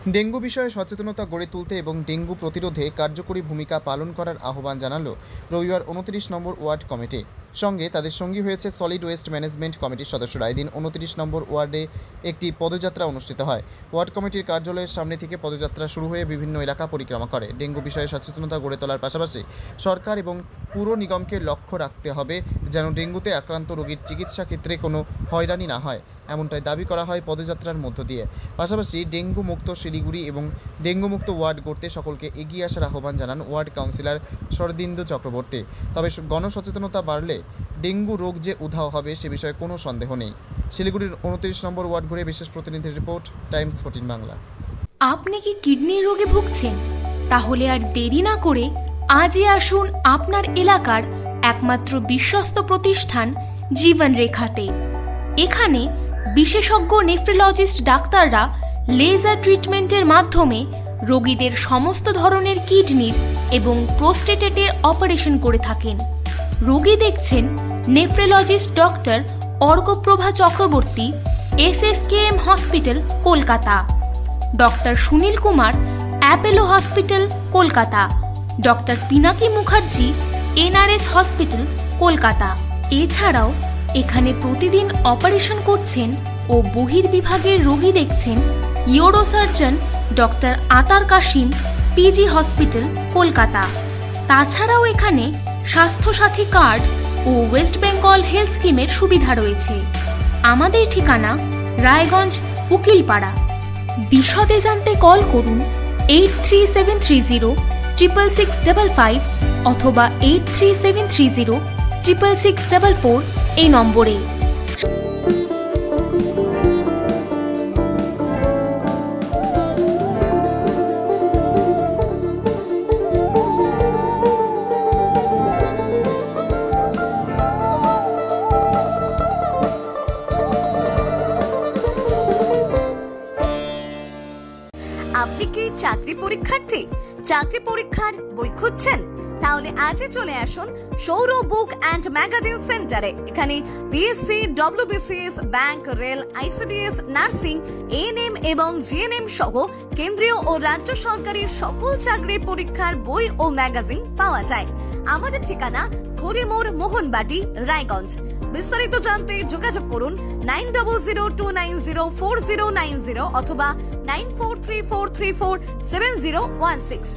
Dengue বিষয়ে সচেতনতা গড়ে তুলতে এবং ডেঙ্গু প্রতিরোধে কার্যকরী ভূমিকা পালন করার আহ্বান জানালো রবিবার 29 নম্বর ওয়ার্ড কমিটি। সঙ্গে তাদের সঙ্গী হয়েছে সলিড ওয়েস্ট ম্যানেজমেন্ট কমিটির সদস্যরা। এদিন 29 নম্বর ওয়ার্ডে একটি পদযাত্রা অনুষ্ঠিত হয়। ওয়ার্ড কমিটির কার্যালয়ের সামনে থেকে পদযাত্রা শুরু হয়ে বিভিন্ন এলাকা পরিক্রমা করে। ডেঙ্গু বিষয়ে সচেতনতা গড়ে তোলার পাশাপাশি সরকার এবং পুর নিগমকে লক্ষ্য রাখতে হবে যেন ডেঙ্গুতে আক্রান্ত রোগীর চিকিৎসা ক্ষেত্রে কোনো হয়রানি না হয়, এমনটাই দাবি করা হয় পদযাত্রার মধ্য দিয়ে। পাশাপাশি ডেঙ্গু মুক্ত শিলিগুড়ি এবং ডেঙ্গু মুক্ত ওয়ার্ড গড়তে সকলকে এগিয়ে আসার আহ্বান জানান ওয়ার্ড কাউন্সিলর শরদিন্দু চক্রবর্তী। তবে গণসচেতনতা বাড়লে ডেঙ্গু রোগ যে উধাও হবে সে বিষয়ে কোনো সন্দেহ নেই। শিলিগুড়ির 29 নম্বর ওয়ার্ড ঘুরে বিশেষ প্রতিনিধির রিপোর্ট, টাইমস 14 বাংলা। আপনি কি কিডনির রোগে ভুগছেন? তাহলে আর দেরি না করে আজই আসুন আপনার এলাকার একমাত্র বিশ্বস্ত প্রতিষ্ঠান জীবন রেখাতে। এখানে বিশেষজ্ঞ নেফ্রোলজিস্ট ডাক্তাররা লেজার ট্রিটমেন্টের মাধ্যমে রোগীদের সমস্ত ধরনের কিডনির এবং প্রোস্টেটের অপারেশন করে থাকেন। রোগী দেখছেন nephrologist doctor Arkaprava Chakraborty, SSKM hospital, Kolkata; doctor Sunil Kumar, Apollo hospital, Kolkata; doctor Pinaki Mukherjee, NRS hospital, Kolkata. এছাড়াও এখানে প্রতিদিন অপারেশন করছেন ও বহির্বিভাগের রোগী দেখছেন ইউরোসার্জন ডক্টর আতার কাশিম, PG হসপিটাল, কলকাতা। তাছাড়াও এখানে স্বাস্থ্যসাথী কার্ড ও ওয়েস্ট বেঙ্গল হেলথ স্কিমের সুবিধা রয়েছে। আমাদের ঠিকানা রায়গঞ্জ, উকিলপাড়া। বিশদে জানতে কল করুন 8373066655 অথবা 8373066644 এই নম্বরে। আপনি কি চাকরি পরীক্ষার্থী? চাকরি পরীক্ষার বই খুঁজছেন? তাহলে আজই চলে আসুন সৌর বুক অ্যান্ড ম্যাগাজিন সেন্টারে। এখানে BSc, WBCS, bank, rail, ICDS, nursing, ANM এবং GNM সহ কেন্দ্রীয় ও রাজ্য সরকারি সকল চাকরির পরীক্ষার বই ও ম্যাগাজিন পাওয়া যায়। আমাদের ঠিকানা ঘড়িমোড়, মোহনবাটি, রায়গঞ্জ। বিস্তারিত জানতে যোগাযোগ করুন 9002904090 অথবা 9434347016।